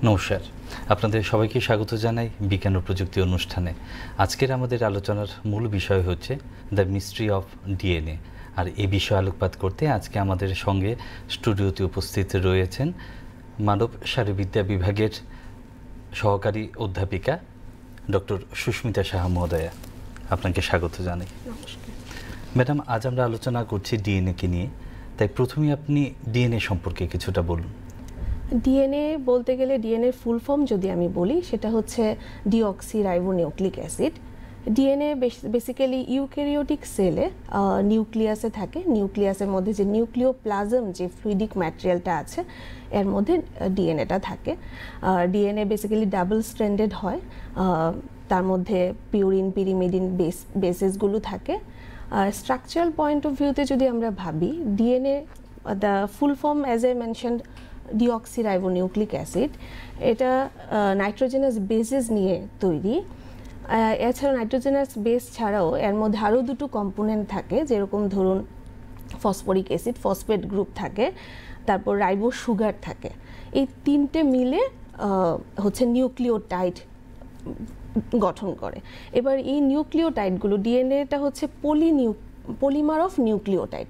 নমস্কার, আপনাদের সবাইকে স্বাগত জানাই বিজ্ঞান ও প্রযুক্তি অনুষ্ঠানে। আজকের আমাদের আলোচনার মূল বিষয় হচ্ছে দ্য মিস্ট্রি অফ ডিএনএ। আর এই বিষয়ে আলোকপাত করতে আজকে আমাদের সঙ্গে স্টুডিওতে উপস্থিত রয়েছেন মানব শারীরবিদ্যা বিভাগের সহকারী অধ্যাপিকা ডক্টর সুস্মিতা সাহা মহোদয়া। আপনাকে স্বাগত জানাই। নমস্কার ম্যাডাম, আজ আমরা আলোচনা করছি ডিএনএকে নিয়ে, তাই প্রথমেই আপনি ডিএনএ সম্পর্কে কিছুটা বলুন। ডিএনএ বলতে গেলে ডিএনএর ফুল ফর্ম যদি আমি বলি সেটা হচ্ছে deoxyribonucleic acid. DNA basically eukaryotic সেলে নিউক্লিয়াসে থাকে। নিউক্লিয়াসের মধ্যে যে নিউক্লিওপ্লাজম যে ফ্লুইডিক ম্যাটেরিয়ালটা আছে এর মধ্যে ডিএনএটা থাকে। ডিএনএ বেসিক্যালি ডাবল স্ট্র্যান্ডেড হয়, তার মধ্যে পিউরিন পিরিমিডিন বেসেসগুলো থাকে। স্ট্রাকচারাল পয়েন্ট অফ ভিউতে যদি আমরা ভাবি, DNA the full form as I mentioned deoxyribonucleic acid, এটা নাইট্রোজেনাস বেসেস নিয়ে তৈরি। এছাড়াও নাইট্রোজেনাস বেস ছাড়াও এর মধ্যে আরও দুটো কম্পোনেন্ট থাকে, যেরকম ধরুন ফসফরিক অ্যাসিড, ফসফেট গ্রুপ থাকে, তারপর রাইবো সুগার থাকে। এই তিনটে মিলে হচ্ছে নিউক্লিওটাইড গঠন করে। এবার এই নিউক্লিওটাইডগুলো, ডিএনএটা হচ্ছে polymer of nucleotide,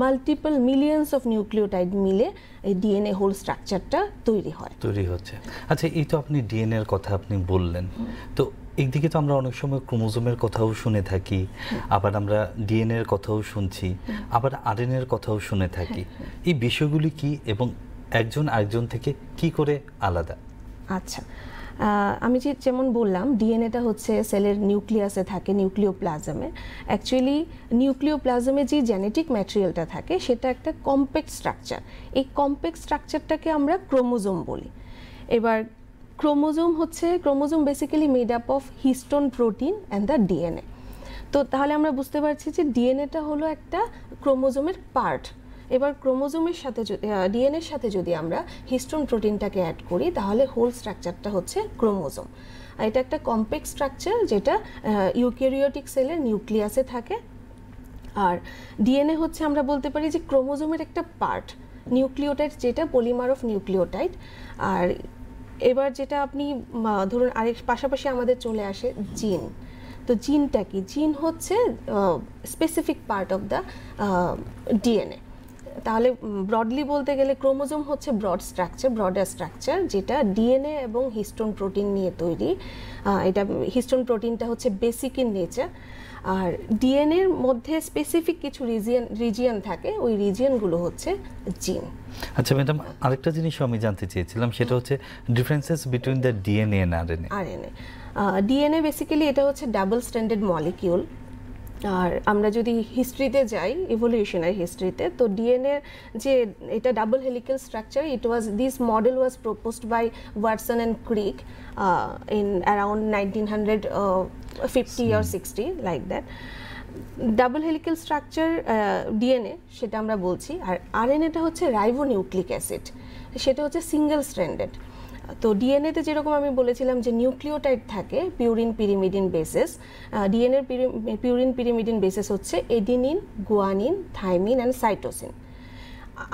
multiple millions of nucleotide মিলে এই ডিএনএ হোল স্ট্রাকচারটা তৈরি হচ্ছে। আচ্ছা, এই তো আপনি ডিএনএ এর কথা আপনি বললেন, তো একদিকে তো আমরা অনেক সময় ক্রোমোজোমের কথাও শুনে থাকি, আবার আমরা ডিএনএ এর কথাও শুনছি, আবার আরএনএ এর কথাও শুনে থাকি। এই বিষয়গুলি কি এবং একজন আরেকজন থেকে কি করে আলাদা? আচ্ছা, আমি যেমন বললাম, ডিএনএটা হচ্ছে সেলের নিউক্লিয়াসে থাকে, নিউক্লিওপ্লাজমে। অ্যাকচুয়ালি নিউক্লিওপ্লাজমে যে জেনেটিক ম্যাটেরিয়ালটা থাকে সেটা একটা কমপ্লেক্স স্ট্রাকচার। এই কমপ্লেক্স স্ট্রাকচারটাকে আমরা ক্রোমোজোম বলি। এবার chromosome basically made up of histone protein and the DNA. তো তাহলে আমরা বুঝতে পারছি যে ডিএনএটা হলো একটা ক্রোমোজোমের পার্ট। এবার ক্রোমোজোমের সাথে ডিএনএর সাথে যদি আমরা হিস্টোন প্রোটিনটাকে অ্যাড করি, তাহলে হোল স্ট্রাকচারটা হচ্ছে ক্রোমোজোম। এটা একটা কমপ্লেক্স স্ট্রাকচার যেটা ইউক্যারিওটিক সেলের নিউক্লিয়াসে থাকে। আর ডিএনএ হচ্ছে আমরা বলতে পারি যে ক্রোমোজোমের একটা পার্ট, নিউক্লিওটাইড যেটা পলিমার অফ নিউক্লিওটাইড। আর এবার যেটা আপনি ধরুন আরেক পাশাপাশি আমাদের চলে আসে জিন। তো জিনটা কি? জিন হচ্ছে specific part of the DNA. তাহলে ব্রডলি বলতে গেলে ক্রোমোজোম হচ্ছে ব্রডার স্ট্রাকচার যেটা ডিএনএ এবং হিস্টোন প্রোটিন নিয়ে তৈরি। এটা হিস্টোন প্রোটিনটা হচ্ছে বেসিক ইন নেচার। আর ডিএনএর মধ্যে স্পেসিফিক কিছু রিজিয়ন থাকে, ওই রিজিয়নগুলো হচ্ছে জিন। আচ্ছা ম্যাডাম, আরেকটা জিনিস আমি জানতে চেয়েছিলাম, সেটা হচ্ছে differences between the DNA and RNA. DNA basically এটা হচ্ছে ডাবল স্ট্র্যান্ডেড মলিকিউল। আর আমরা যদি হিস্ট্রিতে যাই, ইভলিউশনারি হিস্ট্রিতে, তো ডিএনএ যে এটা double helical structure, this model was proposed by Watson and Crick in around 1950 or 60 like that. Double helical structure DNA সেটা আমরা বলছি। আর আরএনএটা হচ্ছে রাইবোনিউক্লিক অ্যাসিড, সেটা হচ্ছে সিঙ্গেল স্ট্র্যান্ডেড। তো ডিএনএতে যেরকম আমি বলেছিলাম যে নিউক্লিওটাইড থাকে, পিউরিন পিরিমিডিন বেসেস। ডিএনএর পিউরিন পিরিমিডিন বেসেস হচ্ছে adenine, guanine, thymine and cytosine.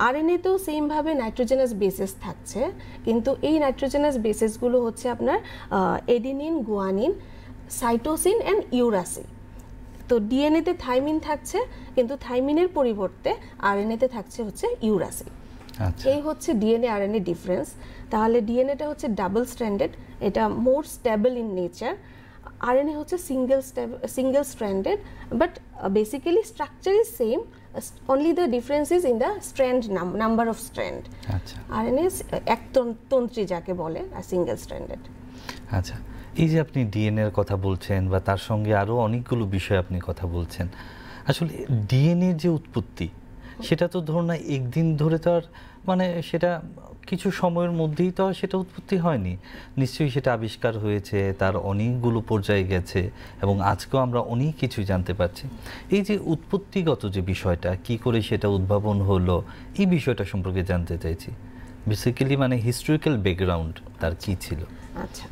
আরএনএতেও সেমভাবে নাইট্রোজেনাস বেসেস থাকছে, কিন্তু এই নাইট্রোজেনাস বেসেসগুলো হচ্ছে আপনার এডিনিন, গুয়ানিন, সাইটোসিন অ্যান্ড ইউরাসিন। তো ডিএনএতে থাইমিন থাকছে, কিন্তু থাইমিনের পরিবর্তে আরএনএতে থাকছে হচ্ছে ইউরাসিন। এই হচ্ছে ডিএনএ আরএনএ ডিফারেন্স। তাহলে ডিএনএটা হচ্ছে ডাবল স্ট্র্যান্ডেড, এটা more stable in nature. RNA হচ্ছে single stranded, but basically structure is same, only the difference is in the strand number of strand. RNA একতন্ত্রী যাকে বলে, আর সিঙ্গেল স্ট্র্যান্ডেড। আচ্ছা, এই যে আপনি ডিএনএ এর কথা বলছেন বা তার সঙ্গে আরও অনেকগুলো বিষয় আপনি কথা বলছেন, আসলে ডিএনএ যে উৎপত্তি সেটা তো ধরুন না একদিন ধরে, তো আর মানে সেটা কিছু সময়ের মধ্যেই তো সেটা উৎপত্তি হয়নি। নিশ্চয়ই সেটা আবিষ্কার হয়েছে, তার অনেকগুলো পর্যায়ে গেছে এবং আজকেও আমরা অনেক কিছু জানতে পারছি। এই যে উৎপত্তিগত যে বিষয়টা, কি করে সেটা উদ্ভাবন হলো, এই বিষয়টা সম্পর্কে জানতে চাইছি। বেসিক্যালি মানে হিস্টোরিক্যাল ব্যাকগ্রাউন্ড তার কি ছিল? আচ্ছা,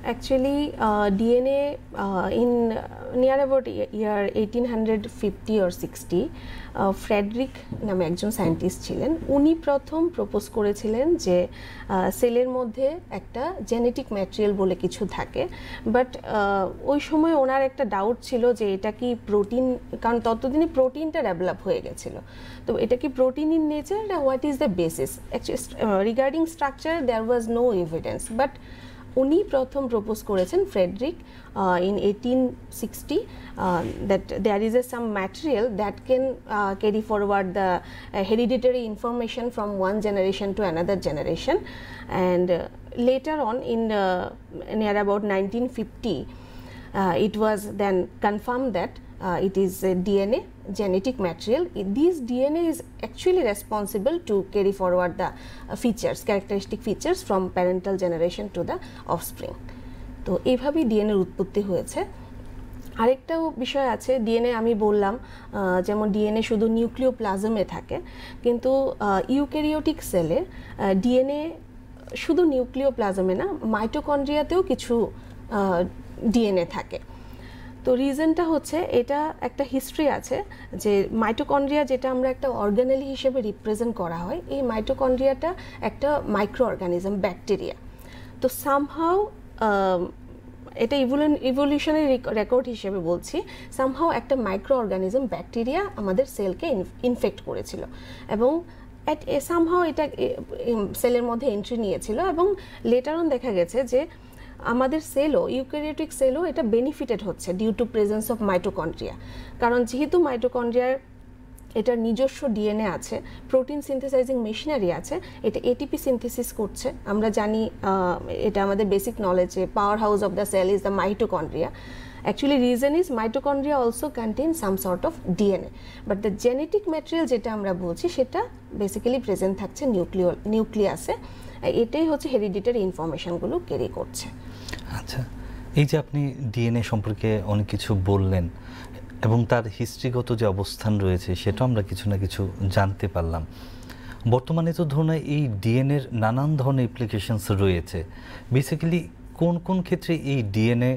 Actually, DNA in near about year 1850 or 60, Friedrich নামে একজন সায়েন্টিস্ট ছিলেন। উনি প্রথম প্রপোজ করেছিলেন যে সেলের মধ্যে একটা জেনেটিক ম্যাটেরিয়াল বলে কিছু থাকে, বাট ওই সময় ওনার একটা ডাউট ছিল যে এটা কি প্রোটিন, কারণ ততদিনে প্রোটিনটা ডেভেলপ হয়ে গেছিলো, তো এটা কি protein in nature, what is the basis. Regarding structure there was no evidence, but উনি প্রথম প্রপোজ করেছেন Frederick in 1860 that there is some material that can carry forward the hereditary information from one generation to another generation, and later on in near about 1950 it was then confirmed that it is DNA, genetic material. This DNA is actually responsible to carry forward the features, characteristic features from parental generation to the offspring. তো এইভাবেই ডিএনএর উৎপত্তি হয়েছে। আরেকটা বিষয় আছে, DNA আমি বললাম যেমন ডিএনএ শুধু নিউক্লিওপ্লাজমে থাকে, কিন্তু ইউক্যারিওটিক সেলে ডিএনএ শুধু নিউক্লিওপ্লাজমে না, মাইটোকন্ড্রিয়াতেও কিছু ডিএনএ থাকে। তো রিজনটা হচ্ছে, এটা একটা হিস্ট্রি আছে যে মাইটোকন্ড্রিয়া যেটা আমরা একটা অর্গানেলি হিসেবে রিপ্রেজেন্ট করা হয়, এই মাইটোকন্ড্রিয়াটা একটা মাইক্রো অর্গানিজম, ব্যাকটেরিয়া। তো সামহাউ এটা ইভলিউশনারি রেকর্ড হিসেবে বলছি, সামহাউ একটা মাইক্রো অর্গানিজম ব্যাকটেরিয়া আমাদের সেলকে ইনফেক্ট করেছিল এবং সামহাউ এটা সেলের মধ্যে এন্ট্রি নিয়েছিল, এবং লেটার অন দেখা গেছে যে আমাদের সেলও, ইউক্যারিওটিক সেলও এটা বেনিফিটেড হচ্ছে due to presence of mitochondria. কারণ যেহেতু মাইটোকন্ড্রিয়ার এটার নিজস্ব ডিএনএ আছে, প্রোটিন সিনথেসাইজিং মেশিনারি আছে, এটা এটিপি সিনথেসিস করছে। আমরা জানি এটা আমাদের বেসিক নলেজে, power house of the cell is the mitochondria. Actually reason is mitochondria also contain some sort of DNA, but the genetic material যেটা আমরা বলছি সেটা বেসিক্যালি প্রেজেন্ট থাকছে নিউক্লিয়াসে। এটাই হচ্ছে হেরিডিটারি ইনফরমেশনগুলো ক্যারি করছে। আচ্ছা, এই যে আপনি ডিএনএ সম্পর্কে অনেক কিছু বললেন এবং তার হিস্ট্রিগত যে অবস্থান রয়েছে সেটা আমরা কিছু না কিছু জানতে পারলাম। বর্তমানে তো ধরুন এই ডিএনএর নানান ধরনের অ্যাপ্লিকেশনস রয়েছে, বেসিক্যালি কোন কোন ক্ষেত্রে এই ডিএনএ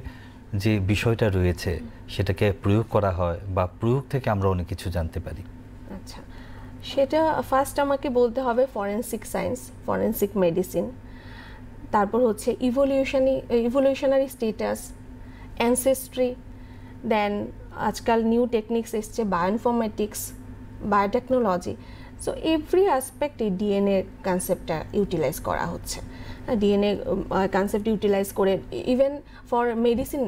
যে বিষয়টা রয়েছে সেটাকে প্রয়োগ করা হয় বা প্রয়োগ থেকে আমরা অনেক কিছু জানতে পারি? আচ্ছা, সেটা ফার্স্ট আমাকে বলতে হবে ফরেনসিক সায়েন্স, ফরেনসিক মেডিসিন, তারপর হচ্ছে ইভলিউশনারি স্টেটাস, অ্যানসেস্ট্রি, দেন আজকাল নিউ টেকনিক্স এসছে, bioinformatics, biotechnology. So every aspect এই ডিএনএ কনসেপ্টটা ইউটিলাইজ করা হচ্ছে। ডিএনএ কনসেপ্ট ইউটিলাইজ করে even for medicine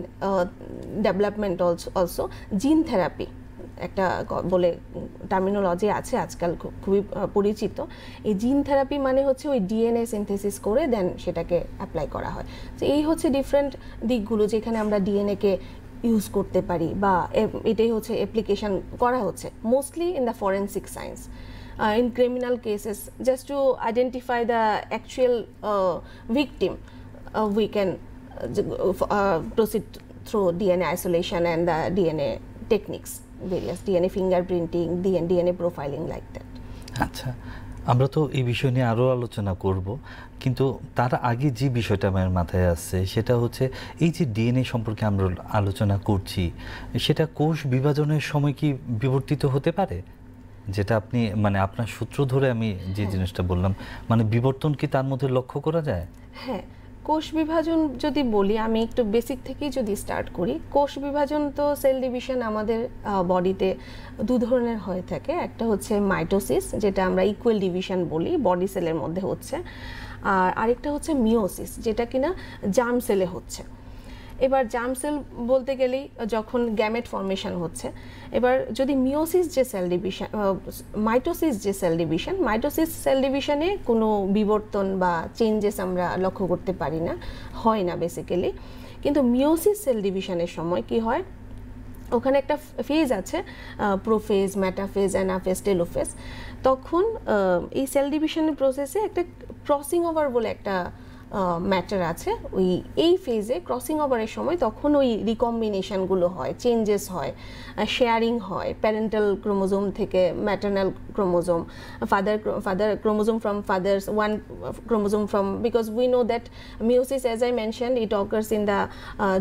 development also, gene therapy একটা বলে টার্মিনোলজি আছে আজকাল খুবই পরিচিত। এই জিন থেরাপি মানে হচ্ছে ওই ডিএনএ সিনথেসিস করে দেন সেটাকে অ্যাপ্লাই করা হয়। তো এই হচ্ছে ডিফারেন্ট দিকগুলো যেখানে আমরা ডিএনএকে ইউজ করতে পারি, বা এটাই হচ্ছে অ্যাপ্লিকেশন করা হচ্ছে mostly in the forensic science. In criminal cases, just to identify the actual victim, we can proceed through DNA isolation and the DNA techniques, various DNA fingerprinting, DNA profiling, like that. আচ্ছা, আমরা তো এই বিষয় নিয়ে আরও আলোচনা করব, কিন্তু তার আগে যে বিষয়টা আমার মাথায় আসছে সেটা হচ্ছে এই যে ডিএনএ সম্পর্কে আমরা আলোচনা করছি, সেটা কোষ বিভাজনের সময় কি বিবর্তিত হতে পারে? যেটা আপনি মানে আপনার সূত্র ধরে আমি যে জিনিসটা বললাম, মানে বিবর্তন কি তার মধ্যে লক্ষ্য করা যায়? হ্যাঁ, কোষ বিভাজন যদি বলি, আমি একটু বেসিক থেকেই যদি স্টার্ট করি, কোষ বিভাজন তো সেল ডিভিশন আমাদের বডিতে দু ধরনের হয়ে থাকে। একটা হচ্ছে মাইটোসিস, যেটা আমরা ইকুয়াল ডিভিশন বলি, বডি সেলের মধ্যে হচ্ছে, আর আরেকটা হচ্ছে মিওসিস, যেটা কিনা জার্ম সেলে হচ্ছে। এবার জার্ম সেল বলতে গেলেই যখন গ্যামেট ফর্মেশন হচ্ছে, এবার যদি মিওসিস যে সেল ডিভিশন, মাইটোসিস যে সেল ডিভিশন, মাইটোসিস সেল ডিভিশনে কোনো বিবর্তন বা চেঞ্জেস আমরা লক্ষ্য করতে পারি না, হয় না বেসিক্যালি। কিন্তু মিওসিস সেল ডিভিশনের সময় কি হয়, ওখানে একটা ফেজ আছে, প্রোফেজ, মেটাফেজ, অ্যানাফেজ, টেলোফেজ। তখন এই সেল ডিভিশনের প্রসেসে একটা ক্রসিং ওভার বলে একটা ম্যাটার আছে ওই এই ফেজে ক্রসিং ওভারের সময়, তখন ওই রিকম্বিনেশনগুলো হয়, চেঞ্জেস হয়, শেয়ারিং হয় প্যারেন্টাল ক্রোমোজোম থেকে maternal chromosome, father chromosome from fathers, one chromosome from, because we know that meiosis, as I mentioned, it occurs in the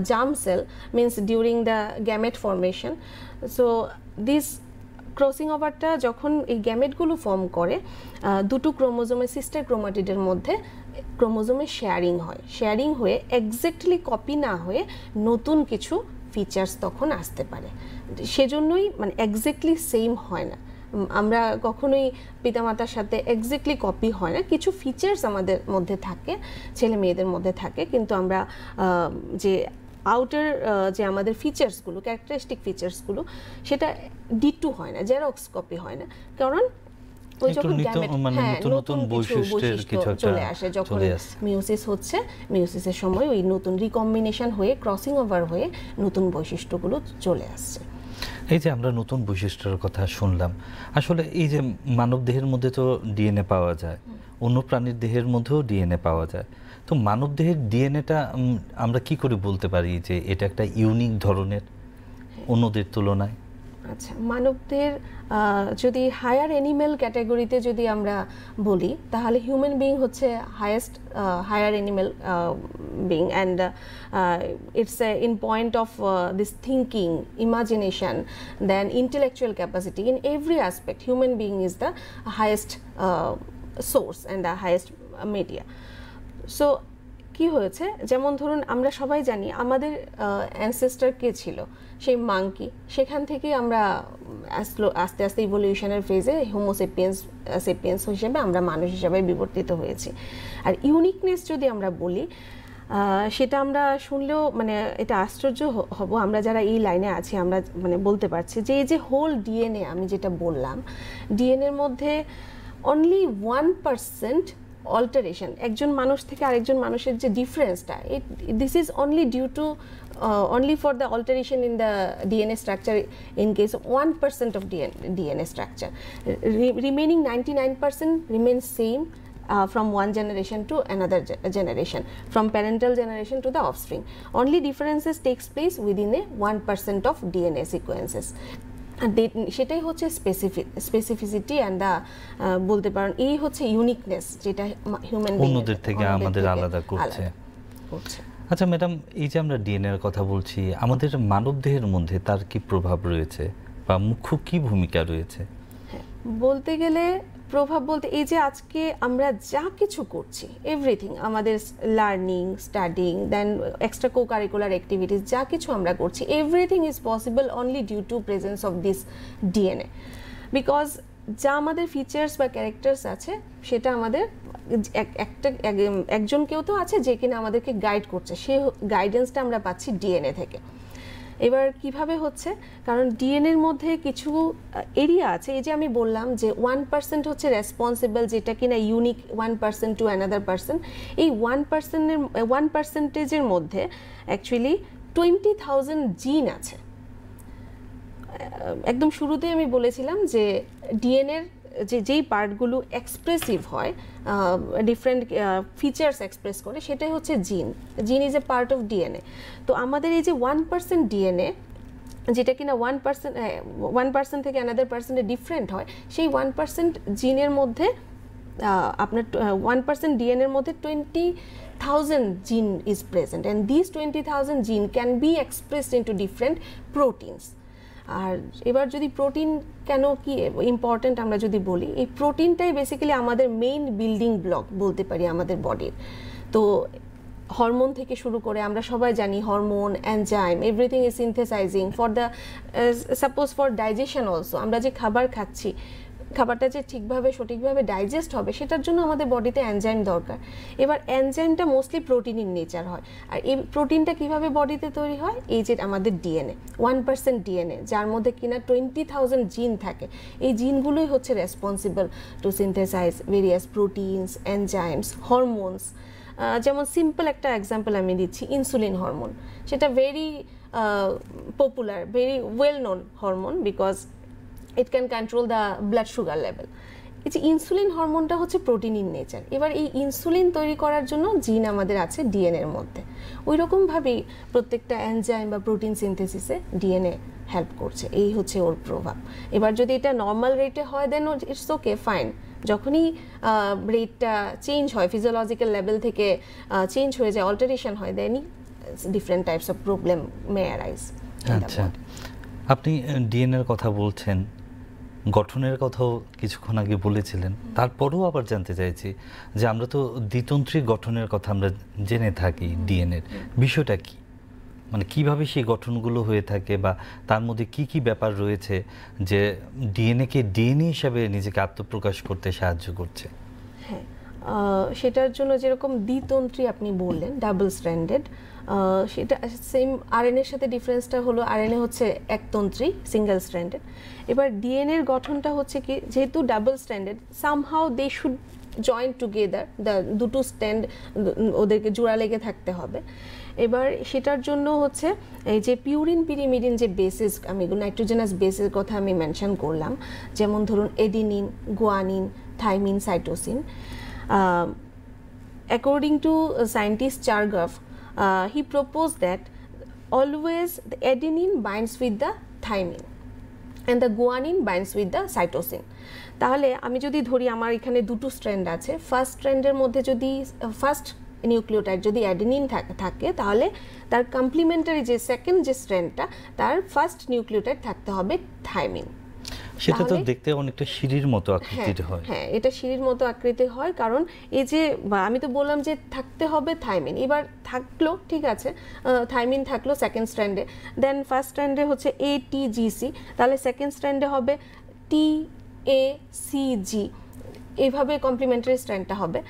germ cell, means during the gamete formation. So this crossing ওভারটা যখন এই গ্যামেটগুলো form করে, দুটো ক্রোমোজোমের sister ক্রোমাটিডের মধ্যে ক্রোমোজোমের sharing হয়ে exactly copy না হয়ে নতুন কিছু ফিচার্স তখন আসতে পারে। সেজন্যই মানে এক্স্যাক্টলি সেম হয় না, আমরা কখনোই পিতামাতার সাথে এক্স্যাক্টলি কপি হয় না, কিছু ফিচার্স আমাদের মধ্যে থাকে, ছেলে মেয়েদের মধ্যে থাকে, কিন্তু আমরা যে আউটার যে আমাদের ফিচার্সগুলো, ক্যারেক্টারিস্টিক ফিচার্সগুলো, সেটা ডিটু হয় না, জেরক্স কপি হয় না, কারণ ওই যখন নতুন বৈশিষ্ট্য চলে আসে, যখন মিওসিস হচ্ছে, মিওসিসের সময় ওই নতুন রিকম্বিনেশন হয়ে ক্রসিং ওভার হয়ে নতুন বৈশিষ্ট্যগুলো চলে আসছে। এই যে আমরা নতুন বৈশিষ্ট্যের কথা শুনলাম, আসলে এই যে মানব দেহের মধ্যে তো ডিএনএ পাওয়া যায়, অন্য প্রাণীর দেহের মধ্যেও ডিএনএ পাওয়া যায়, তো মানব দেহের ডিএনএটা আমরা কি করে বলতে পারি যে এটা একটা ইউনিক ধরনের অন্যদের তুলনায়? আচ্ছা, মানবদের যদি হায়ার অ্যানিম্যাল ক্যাটাগরিতে যদি আমরা বলি, তাহলে হিউম্যান বিইং হচ্ছে highest higher animal being, and it's in point of this thinking, imagination, then intellectual capacity, in every aspect human being is the highest source and the highest media. So কি হয়েছে, যেমন ধরুন আমরা সবাই জানি আমাদের ancestor কে ছিল, সেই মাঙ্কি, সেখান থেকে আমরা আস্তে আস্তে ইভলিউশনের ফেজে হোমোসেপিয়েন্স হিসেবে আমরা মানুষ হিসেবে বিবর্তিত হয়েছি। আর ইউনিকনেস যদি আমরা বলি, সেটা আমরা শুনলেও মানে এটা আশ্চর্য হব, আমরা যারা এই লাইনে আছি আমরা মানে বলতে পারছি যে এই যে হোল ডিএনএ আমি যেটা বললাম, ডিএনএর মধ্যে অনলি 1% অল্টারেশন, একজন মানুষ থেকে আরেকজন মানুষের যে ডিফারেন্সটা, this is only due to only for the alteration in the DNA structure in case of 1% of DNA structure. Remaining 99% remains same from one generation to another generation, from parental generation to the offspring. Only differences takes place within a 1% of DNA sequences. সেটাই হচ্ছে specificity and দা বলতে পারেন এই হচ্ছে uniqueness, যেটা human অন্যদের থেকে আমাদের আলাদা করছে। আচ্ছা ম্যাডাম, এই যে আমরা ডিএনএ এর কথা বলছি, আমাদের মানব দেহের মধ্যে তার কি প্রভাব রয়েছে বা মুখ্য কি ভূমিকা রয়েছে? বলতে গেলে প্রভাব বলতে এই যে আজকে আমরা যা কিছু করছি, এভরিথিং, আমাদের learning, studying, then extra co curricular activities, যা কিছু আমরা করছি, everything is possible only due to presence of this DNA. Because যা আমাদের ফিচার্স বা ক্যারেক্টার্স আছে, সেটা আমাদের একজন কেউ তো আছে যে কিনা আমাদেরকে গাইড করছে, সে গাইডেন্সটা আমরা পাচ্ছি ডিএনএ থেকে। এবার কিভাবে হচ্ছে, কারণ ডিএনএর মধ্যে কিছু এরিয়া আছে, এই যে আমি বললাম যে 1% হচ্ছে রেসপন্সিবল, যেটা কিনা ইউনিক 1% টু অ্যানাদার পার্সন। এই 1%-এর মধ্যে অ্যাকচুয়ালি 20,000 জিন আছে। একদম শুরুতে আমি বলেছিলাম যে ডিএনএর যেই পার্টগুলো এক্সপ্রেসিভ হয়, ডিফারেন্ট ফিচার্স এক্সপ্রেস করে, সেটাই হচ্ছে জিন। জিন is a part of DNA. তো আমাদের এই যে 1% ডিএনএ, যেটা কিনা 1% থেকে অ্যানাদার পার্সেন্টে ডিফারেন্ট হয়, সেই 1% জিনের মধ্যে আপনার 1% ডিএনএর মধ্যে 20,000 gene is present, and these 20,000 gene can be expressed into different proteins. আর এবার যদি প্রোটিন কেন কি ইম্পর্টেন্ট আমরা যদি বলি, এই প্রোটিনটাই বেসিক্যালি আমাদের মেইন বিল্ডিং ব্লক বলতে পারি আমাদের বডির। তো হরমোন থেকে শুরু করে আমরা সবাই জানি hormone, enzyme, everything is synthesising for the suppose for digestion also. আমরা যে খাবার খাচ্ছি, খাবারটা যে ঠিকভাবে সঠিকভাবে ডাইজেস্ট হবে, সেটার জন্য আমাদের বডিতে এনজাইম দরকার। এবার এনজাইমটা মোস্টলি প্রোটিন ইন নেচার হয়। আর এই প্রোটিনটা কিভাবে বডিতে তৈরি হয়, এই যে আমাদের ডিএনএ, 1% ডিএনএ, যার মধ্যে কিনা 20,000 জিন থাকে। এই জিনগুলোই হচ্ছে responsible to synthesise various proteins, enzymes, hormones. যেমন সিম্পল একটা এক্সাম্পল আমি দিচ্ছি, ইনসুলিন হরমোন, সেটা very popular, very well known hormone, because it can control the blood sugar level. এই যে ইনসুলিন হরমোনটা হচ্ছে প্রোটিন ইন নেচার। এবার এই ইনসুলিন তৈরি করার জন্য জিন আমাদের আছে ডিএনএর মধ্যে। ওই রকমভাবেই প্রত্যেকটা এনজাইম বা প্রোটিন সিনথেসিসে ডিএনএ হেল্প করছে, এই হচ্ছে ওর প্রভাব। এবার যদি এটা নর্মাল রেটে হয় দেন ইটস ওকে ফাইন। যখনই রেটটা চেঞ্জ হয়, ফিজিওলজিক্যাল লেভেল থেকে চেঞ্জ হয়ে যায়, অল্টারেশন হয়, দেনই different types of problem may arise. আচ্ছা, আপনি ডিএনএর কথা বলছেন, গঠনের কথাও কিছুক্ষণ আগে বলেছিলেন, তারপরেও আবার জানতে চাইছি যে আমরা তো দ্বিতন্ত্রী গঠনের কথা আমরা জেনে থাকি, ডিএনএর বিষয়টা কি, মানে কিভাবে সেই গঠনগুলো হয়ে থাকে বা তার মধ্যে কি কি ব্যাপার রয়েছে যে ডিএনএকে ডিএনএ হিসাবে নিজেকে আত্মপ্রকাশ করতে সাহায্য করছে? হ্যাঁ, সেটার জন্য যেরকম দ্বিতন্ত্রী আপনি বললেন, ডাবল স্ট্র্যান্ডেড, সেটা সেম আরএনএর সাথে ডিফারেন্সটা হলো আরএনএ হচ্ছে একতন্ত্রী, সিঙ্গেল স্ট্র্যান্ডেড। এবার ডিএনএর গঠনটা হচ্ছে কি, যেহেতু double stranded, somehow they should join together, দুটো স্ট্যান্ড ওদেরকে জোড়া লেগে থাকতে হবে। এবার সেটার জন্য হচ্ছে এই যে পিউরিন পিরিমিডিন যে বেসিস, আমি নাইট্রোজেনাস বেসের কথা আমি মেনশন করলাম, যেমন ধরুন adenine, guanine, thymine, cytosine. According to scientist Chargaff, he proposed that always the adenine binds with the thymine and the guanine binds with the cytosine. তাহলে আমি যদি ধরি আমার এখানে দুটো স্ট্র্যান্ড আছে, ফার্স্ট স্ট্র্যান্ডের মধ্যে যদি ফার্স্ট নিউক্লিওটাইড যদি অ্যাডেনিন থাকে, তাহলে তার কমপ্লিমেন্টারি যে সেকেন্ড যে স্ট্র্যান্ডটা, তার ফার্স্ট নিউক্লিওটাইড থাকতে হবে থাইমিন। সেটা তো দেখতে অনেকটা সিঁড়ির মতো আকৃতির হয়। হ্যাঁ, এটা সিঁড়ির মতো আকৃতি হয়, কারণ এই যে আমি তো বললাম যে থাকতে হবে থাইমিন। এবার থাকলো, ঠিক আছে, থাইমিন থাকলো সেকেন্ড স্ট্র্যান্ডে, দেন ফার্স্ট স্ট্র্যান্ডে হচ্ছে ATGC, তাহলে সেকেন্ড স্ট্র্যান্ডে হবে TACG, এইভাবে কমপ্লিমেন্টারি স্ট্র্যান্ডটা হবে।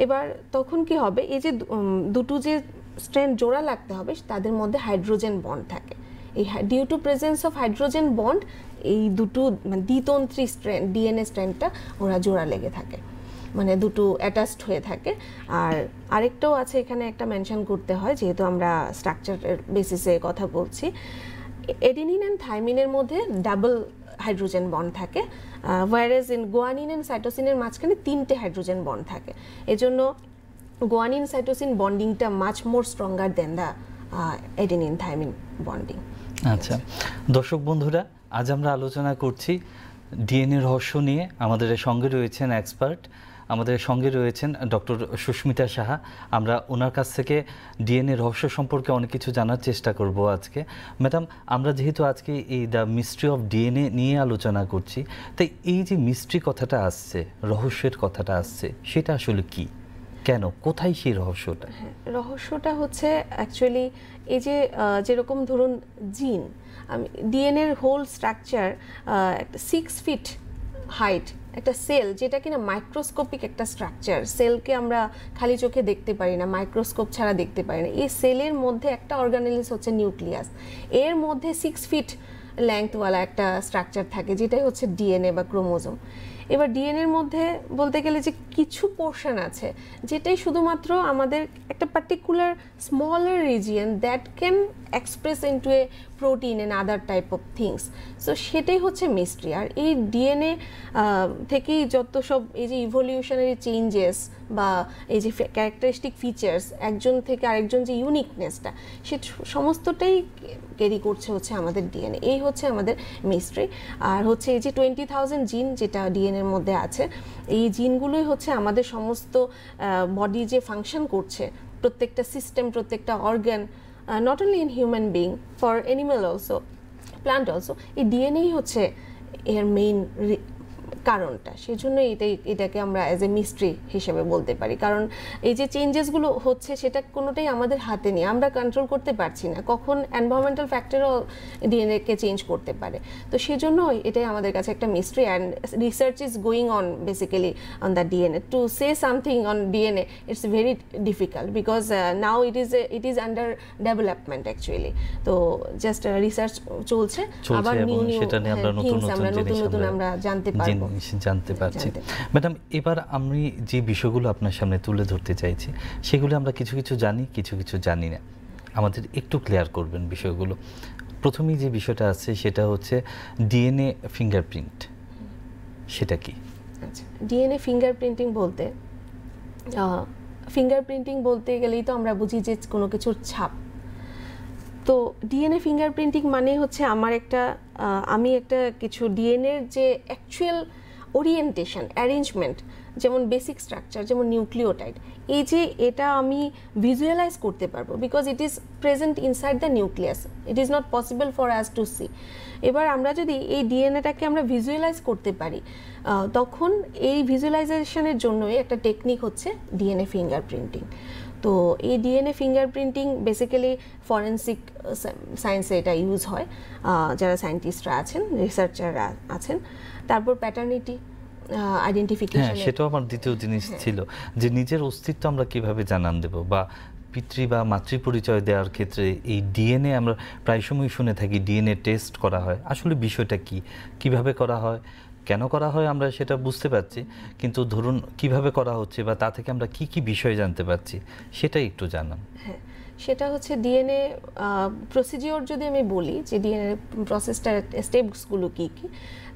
এবার তখন কি হবে, এই যে দুটো যে স্ট্র্যান্ড জোড়া লাগতে হবে, তাদের মধ্যে হাইড্রোজেন বন্ড থাকে। এই due to presence of hydrogen bond, এই দুটো মানে দ্বিতন্ত্রী স্ট্র্যান্ড, ডিএনএ স্ট্র্যান্ডটা ওরা জোড়া লেগে থাকে, মানে দুটো অ্যাটাচড হয়ে থাকে। আর আরেকটাও আছে এখানে, একটা মেনশন করতে হয়, যেহেতু আমরা স্ট্রাকচারের বেসিসে কথা বলছি, এডেনিন অ্যান্ড থাইমিনের মধ্যে ডাবল হাইড্রোজেন বন্ড থাকে, ওয়ারেজ ইন গুয়ানিন অ্যান্ড সাইটোসিনের মাঝখানে 3টে হাইড্রোজেন বন্ড থাকে। এজন্য গুয়ানিন সাইটোসিন বন্ডিংটা much more stronger than the adenine thymine bonding. আচ্ছা, দর্শক বন্ধুরা, আজ আমরা আলোচনা করছি ডিএনএ রহস্য নিয়ে। আমাদের সঙ্গে রয়েছেন এক্সপার্ট, আমাদের সঙ্গে রয়েছেন ডক্টর সুস্মিতা সাহা। আমরা ওনার কাছ থেকে ডিএনএ রহস্য সম্পর্কে অনেক কিছু জানার চেষ্টা করব আজকে। ম্যাডাম, আমরা যেহেতু আজকে এই দ্য মিস্ট্রি অফ ডিএনএ নিয়ে আলোচনা করছি, তাই এই যে মিস্ট্রি কথাটা আসছে, রহস্যের কথাটা আসছে, সেটা আসলে কি, কেন, কোথায় সেই রহস্যটা? হ্যাঁ, রহস্যটা হচ্ছে অ্যাকচুয়ালি এই যে যেরকম ধরুন জিন, আমি ডিএনএর হোল স্ট্রাকচার, একটা 6 ফিট হাইট একটা সেল, যেটা কিনা মাইক্রোস্কোপিক একটা স্ট্রাকচার, সেলকে আমরা খালি চোখে দেখতে পারি না, মাইক্রোস্কোপ ছাড়া দেখতে পারি না। এই সেলের মধ্যে একটা অর্গানেলিস হচ্ছে নিউক্লিয়াস, এর মধ্যে 6 ফিট লেংথওয়ালা একটা স্ট্রাকচার থাকে, যেটাই হচ্ছে ডিএনএ বা ক্রোমোজোম। এবার ডিএনএর মধ্যে বলতে গেলে যে কিছু পোর্শন আছে, যেটাই শুধুমাত্র আমাদের একটা particular smaller region that can express into a protein and other type of things. So সেটাই হচ্ছে মিস্ট্রি। আর এই ডিএনএ থেকেই যত সব এই যে ইভলিউশনারি চেঞ্জেস বা এই যে ক্যারেক্টারিস্টিক ফিচার্স, একজন থেকে আরেকজন যে ইউনিকনেসটা, সে সমস্তটাই ক্যারি করছে হচ্ছে আমাদের ডিএনএ। এই হচ্ছে আমাদের মিস্ট্রি। আর হচ্ছে এই যে 20,000 জিন যেটা ডিএনএর মধ্যে আছে, এই জিনগুলোই হচ্ছে আমাদের সমস্ত বডি যে ফাংশন করছে, প্রত্যেকটা সিস্টেম, প্রত্যেকটা organ, not only in human being, for animal also, plant also, এই ডিএনএ হচ্ছে এর মেইন কারণটা। সেজন্য এটাকে আমরা অ্যাজ এ মিস্ট্রি হিসেবে বলতে পারি, কারণ এই যে চেঞ্জেসগুলো হচ্ছে সেটা কোনোটাই আমাদের হাতে নেই, আমরা কন্ট্রোল করতে পারছি না। কখন এনভায়রনমেন্টাল ফ্যাক্টরও ডিএনএকে চেঞ্জ করতে পারে। তো সেজন্য এটাই আমাদের কাছে একটা mystery, and research is going on basically on the DNA. To say something on DNA it's very difficult, because now it is under development actually. তো জাস্ট রিসার্চ চলছে, আবার নিউ নিউ থিংস আমরা নতুন আমরা জানতে পারবো, জানতে পারছি। ম্যাডাম, এবার আমি যে বিষয়গুলো আপনার সামনে তুলে ধরতে চাইছি, সেগুলো আমরা কিছু কিছু জানি, কিছু কিছু জানি না। আমাদের একটু ক্লিয়ার করবেন বিষয়গুলো। প্রথমেই যে বিষয়টা আছে সেটা হচ্ছে ডিএনএ ফিঙ্গারপ্রিন্ট, সেটা কি? আচ্ছা, ডিএনএ ফিঙ্গারপ্রিন্টিং বলতে ফিঙ্গারপ্রিন্টিং বলতে গেলেই তো আমরা বুঝি যে কোনো কিছুর ছাপ। তো ডিএনএ ফিঙ্গারপ্রিন্টিং মানে হচ্ছে আমি একটা কিছু ডিএনএর যে অ্যাকচুয়াল ওরিয়েন্টেশন, অ্যারেঞ্জমেন্ট, যেমন বেসিক স্ট্রাকচার, যেমন নিউক্লিওটাইড, এই যে এটা আমি ভিজুয়ালাইজ করতে পারবো, because it is present inside the nucleus, it is not possible for us to see. এবার আমরা যদি এই ডিএনএটাকে আমরা ভিজুয়ালাইজ করতে পারি, তখন এই ভিজুয়ালাইজেশনের জন্যই একটা টেকনিক হচ্ছে ডিএনএ ফিঙ্গারপ্রিন্টিং। তো এই ডিএনএ ফিঙ্গারপ্রিন্টিং বেসিক্যালি ফরেনসিক সায়েন্সে এটা ইউজ হয়, যারা সায়েন্টিস্টরা আছেন, রিসার্চাররা আছেন। তারপর প্যাটার্নিটি আইডেন্টিফিকেশন, সেটাও আমার দ্বিতীয় জিনিস ছিল যে নিজের অস্তিত্ব আমরা কিভাবে জানান দেব, বা পিতৃ বা মাতৃ পরিচয় দেওয়ার ক্ষেত্রে এই ডিএনএ আমরা প্রায় সময় শুনে থাকি ডিএনএ টেস্ট করা হয়। আসলে বিষয়টা কি, কিভাবে করা হয়, কেন করা হয় আমরা সেটা বুঝতে পারছি, কিন্তু ধরুন কিভাবে করা হচ্ছে বা তা থেকে আমরা কি কি বিষয় জানতে পারছি সেটাই একটু জানান। হ্যাঁ, সেটা হচ্ছে ডিএনএ প্রসিডিওর। যদি আমি বলি যে ডিএনএ প্রসেসটার স্টেপসগুলো কী কী,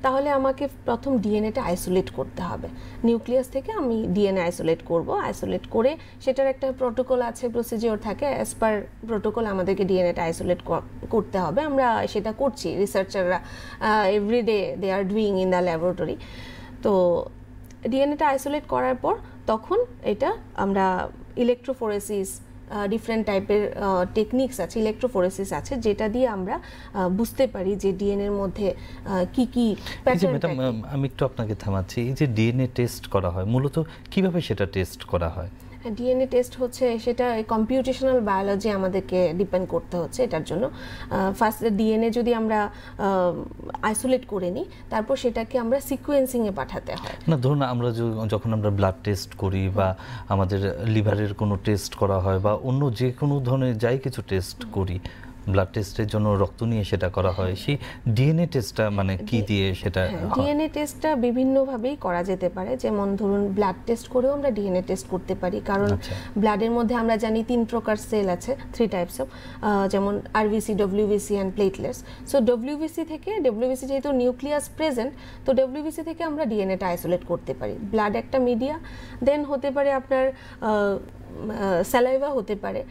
তাহলে আমাকে প্রথম ডিএনএটা আইসোলেট করতে হবে। নিউক্লিয়াস থেকে আমি ডিএনএ আইসোলেট করব, আইসোলেট করে সেটার একটা প্রোটোকল আছে, প্রসিডিওর থাকে, অ্যাজ পার প্রোটোকল আমাদেরকে ডিএনএটা আইসোলেট করতে হবে। আমরা সেটা করছি, রিসার্চাররা everyday they are doing in the laboratory. তো ডিএনএটা আইসোলেট করার পর তখন এটা আমরা ইলেকট্রোফোরেসিস, ডিফারেন্ট টাইপের টেকনিক্স আছে, ইলেকট্রোফোরেসিস আছে, যেটা দিয়ে আমরা বুঝতে পারি যে ডিএনএর মধ্যে কি কি প্যাটার্ন। আমি একটু আপনাকে থামাচ্ছি, এই যে ডিএনএ টেস্ট করা হয় মূলত কিভাবে সেটা টেস্ট করা হয়? ডিএনএ টেস্ট হচ্ছে সেটা কম্পিউটেশনাল বায়োলজি আমাদেরকে ডিপেন্ড করতে হচ্ছে এটার জন্য। ফার্স্ট ডিএনএ যদি আমরা আইসোলেট করে নিই, তারপর সেটাকে আমরা সিকোয়েন্সিংয়ে পাঠাতে হয়। না, ধরুন আমরা যখন আমরা ব্লাড টেস্ট করি বা আমাদের লিভারের কোনো টেস্ট করা হয় বা অন্য যে কোনো ধরনের যাই কিছু টেস্ট করি, ব্লাড টেস্টের জন্য রক্ত নিয়ে সেটা করা হয়, সেই ডিএনএ টেস্টটা মানে কি দিয়ে সেটা? ডিএনএ টেস্টটা বিভিন্নভাবেই করা যেতে পারে। যেমন ধরুন ব্লাড টেস্ট করেও আমরা ডিএনএ টেস্ট করতে পারি, কারণ ব্লাডের মধ্যে আমরা জানি 3 প্রকার সেল আছে, 3 টাইপস অফ, যেমন RBC, WBC and platelets. So WBC যেহেতু নিউক্লিয়াস প্রেজেন্ট, তো ডব্লিউবিসি থেকে আমরা ডিএনএটা আইসোলেট করতে পারি। ব্লাড একটা মিডিয়া, দেন হতে পারে আপনার স্যালাইভা হতে পারে,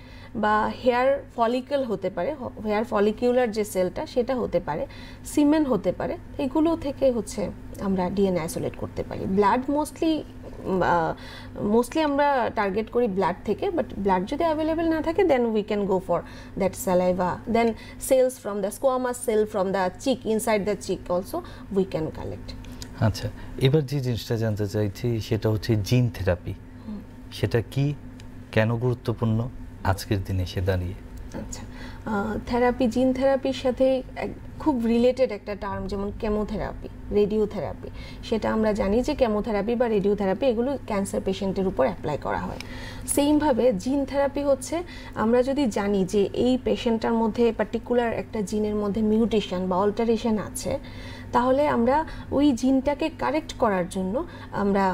বা হেয়ার ফলিকল হতে পারে, হেয়ার ফলিকিউলার যে সেলটা সেটা হতে পারে, সিমেন হতে পারে, এগুলো থেকে হচ্ছে আমরা ডিএনএ আইসোলেট করতে পারি। ব্লাড মোস্টলি আমরা টার্গেট করি ব্লাড থেকে, বাট ব্লাড যদি অ্যাভেলেবেল না থাকে then we can go for that saliva, then cells from the squamous cell from the cheek, inside the cheek also we can collect. আচ্ছা, এবার যে জিনিসটা জানতে চাইছি সেটা হচ্ছে জিন থেরাপি। সেটা কি, কেন গুরুত্বপূর্ণ আজকের দিনে এসে দাঁড়িয়ে? আচ্ছা, থেরাপি, জিন থেরাপির সাথে খুব রিলেটেড একটা টার্ম, যেমন কেমোথেরাপি, রেডিওথেরাপি। সেটা আমরা জানি যে কেমোথেরাপি বা রেডিওথেরাপি এগুলো ক্যান্সার পেশেন্টের উপর অ্যাপ্লাই করা হয়। সেইমভাবে জিন থেরাপি হচ্ছে, আমরা যদি জানি যে এই পেশেন্টটার মধ্যে পার্টিকুলার একটা জিনের মধ্যে মিউটেশন বা অল্টারেশন আছে, তাহলে আমরা ওই জিনটাকে কারেক্ট করার জন্য আমরা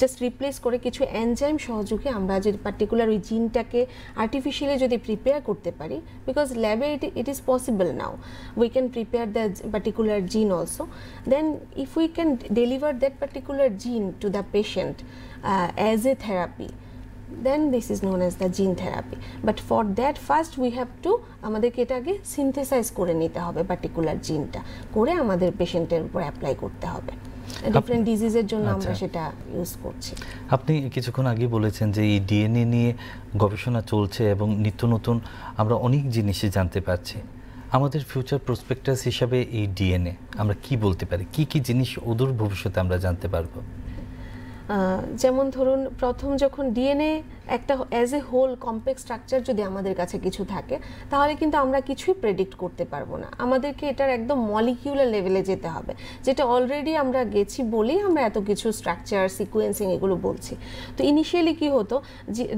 জাস্ট রিপ্লেস করে কিছু এনজাইম সহযোগে আমরা যে পার্টিকুলার ওই জিনটাকে আর্টিফিশিয়ালি যদি প্রিপেয়ার করতে পারি, বিকজ ল্যাবে it is possible now, we can prepare the particular gene also, then if we can deliver that particular gene to the patient as a therapy, then this is known as the gene therapy. But for that first we have to আমাদেরকে এটাকে synthesise করে নিতে হবে, particular জিনটা করে আমাদের পেশেন্টের উপর অ্যাপ্লাই করতে হবে। ডিফারেন্ট ডিজিজের জন্য আমরা সেটা ইউজ করছি। আপনি কিছুক্ষণ আগে বলেছেন যে এই ডিএনএ নিয়ে গবেষণা চলছে এবং নিত্য নতুন আমরা অনেক জিনিসই জানতে পারছি। আমাদের ফিউচার প্রসপেক্টাস হিসাবে এই ডিএনএ আমরা কি বলতে পারি, কি কি জিনিস অদূর ভবিষ্যতে আমরা জানতে পারবো? যেমন ধরুন, প্রথম যখন ডিএনএ একটা as a whole complex structure যদি আমাদের কাছে কিছু থাকে, তাহলে কিন্তু আমরা কিছুই প্রেডিক্ট করতে পারবো না। আমাদেরকে এটার একদম মলিকিউলার লেভেলে যেতে হবে, যেটা অলরেডি আমরা গেছি বলেই আমরা এত কিছু স্ট্রাকচার, সিকোয়েন্সিং এগুলো বলছি। তো ইনিশিয়ালি কি হতো,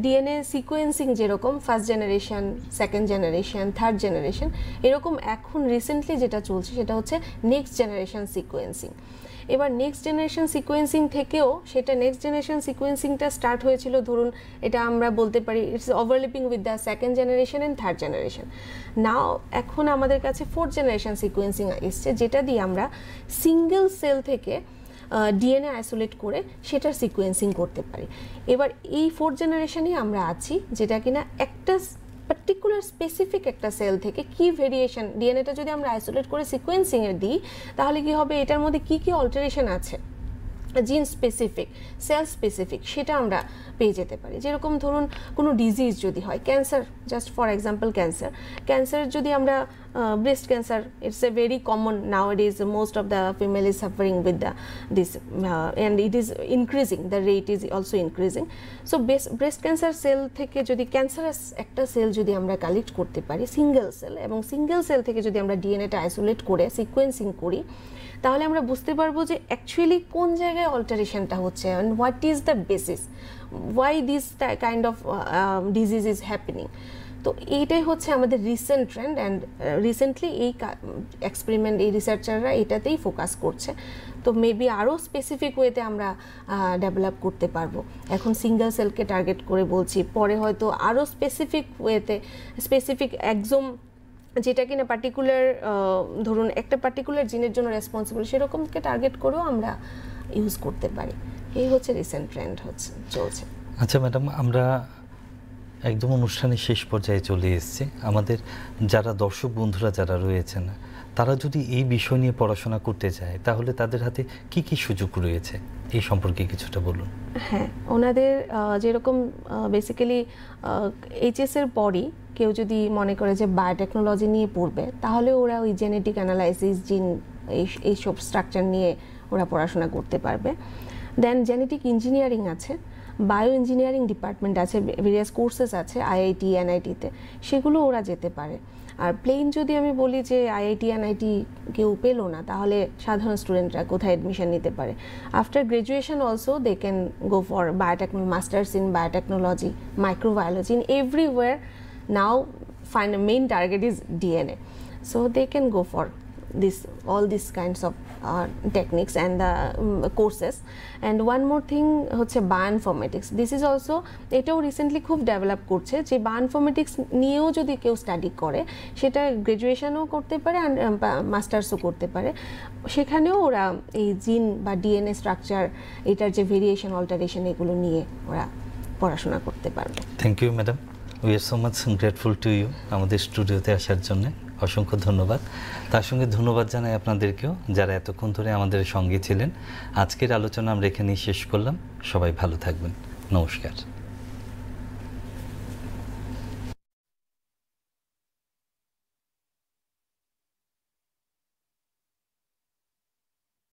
ডিএনএ সিকোয়েন্সিং যেরকম first generation, second generation, third generation, এরকম এখন রিসেন্টলি যেটা চলছে সেটা হচ্ছে নেক্সট জেনারেশন সিকোয়েন্সিং। এবার নেক্সট জেনারেশন সিকোয়েন্সিং থেকেও সেটা নেক্সট জেনারেশন সিকোয়েন্সিংটা স্টার্ট হয়েছিল, ধরুন এটা আমরা বলতে পারি it's overlapping with the second generation and third generation. Now এখন আমাদের কাছে ফোর্থ জেনারেশন সিকোয়েন্সিং এসছে, যেটা দিয়ে আমরা সিঙ্গেল সেল থেকে ডিএনএ আইসোলেট করে সেটার সিকোয়েন্সিং করতে পারি। এবার এই 4th জেনারেশনেই আমরা আছি, যেটা কিনা একটা পার্টিকুলার স্পেসিফিক একটা সেল থেকে কি ভেরিয়েশন, ডিএনএটা যদি আমরা আইসোলেট করে সিকোয়েন্সিংয়ে দিই তাহলে কি হবে, এটার মধ্যে কি কি অল্টারেশন আছে জিন স্পেসিফিক, সেল স্পেসিফিক, সেটা আমরা পেয়ে যেতে পারি। যেরকম ধরুন কোনো ডিজিজ যদি হয়, cancer, just for example cancer যদি আমরা breast cancer, it's a very common now it is, most of the female is suffering with this and it is increasing, the rate is also increasing. So breast cancer cell থেকে যদি cancerous একটা sell যদি আমরা collect করতে পারি, single cell, এবং single cell থেকে যদি আমরা ডিএনএটা আইসোলেট করে সিকোয়েন্সিং করি, তাহলে আমরা বুঝতে পারবো যে অ্যাকচুয়ালি কোন জায়গায় অল্টারেশনটা হচ্ছে and what is the basis why this kind of disease is happening. তো এইটাই হচ্ছে আমাদের রিসেন্ট ট্রেন্ড, অ্যান্ড রিসেন্টলি এই এক্সপেরিমেন্ট, এই রিসার্চাররা এটাতেই ফোকাস করছে। তো মেবি আরও স্পেসিফিক ওয়েতে আমরা ডেভেলপ করতে পারবো। এখন সিঙ্গেল সেলকে টার্গেট করে বলছি, পরে হয়তো আরও স্পেসিফিক ওয়েতে, স্পেসিফিক একদম যেটা কিনা পার্টিকুলার ধরুন একটা পার্টিকুলার জিনের জন্য রেসপন্সিবল, সেরকমকে টার্গেট করেও আমরা ইউজ করতে পারি। এই হচ্ছে রিসেন্ট ট্রেন্ড চলছে। আচ্ছা ম্যাডাম, আমরা একদম অনুষ্ঠানের শেষ পর্যায়ে চলে এসেছি। আমাদের যারা দর্শক বন্ধুরা যারা রয়েছেন, তারা যদি এই বিষয় নিয়ে পড়াশোনা করতে চায় তাহলে তাদের হাতে কি কি সুযোগ রয়েছে, এই সম্পর্কে কিছুটা বলুন। হ্যাঁ, ওনাদের যেরকম বেসিক্যালি এইচএস এর পরই কেউ যদি মনে করে যে বায়োটেকনোলজি নিয়ে পড়বে, তাহলে ওরা ওই জেনেটিক অ্যানালাইসিস, জিন, এইসব স্ট্রাকচার নিয়ে ওরা পড়াশোনা করতে পারবে। দেন জেনেটিক ইঞ্জিনিয়ারিং আছে, বায়ো ইঞ্জিনিয়ারিং ডিপার্টমেন্ট আছে, ভেরিয়াস কোর্সেস আছে আইআইটি, এনআইটিতে, সেগুলো ওরা যেতে পারে। আর প্লেন যদি আমি বলি যে আইআইটি, এনআইটি কেউ পেলো না, তাহলে সাধারণ স্টুডেন্টরা কোথায় অ্যাডমিশন নিতে পারে? After graduation also they can go for biotechnology, masters in biotechnology, microbiology, in everywhere now main target is DNA. So they can go for all these kinds of techniques and the courses. And one more thing হচ্ছে bioinformatics, this is also, এটাও recently খুব develop করছে, যে bioinformatics নিয়েও যদি কেউ study করে, সেটা গ্রাজুয়েশনও করতে পারে অ্যান্ড মাস্টার্সও করতে পারে। সেখানেও ওরা এই জিন বা ডিএনএ স্ট্রাকচার, এটার যে ভেরিয়েশন, অল্টারেশন, এগুলো নিয়ে ওরা পড়াশোনা করতে পারবে। Thank you madam, we are so much grateful to you আমাদের স্টুডিওতে আসার জন্য, অসংখ্য ধন্যবাদ। তার সঙ্গে ধন্যবাদ জানাই আপনাদেরকেও যারা এতক্ষণ ধরে আমাদের সঙ্গে ছিলেন। আজকের আলোচনা আমরা এখানেই শেষ করলাম। সবাই ভালো থাকবেন, নমস্কার।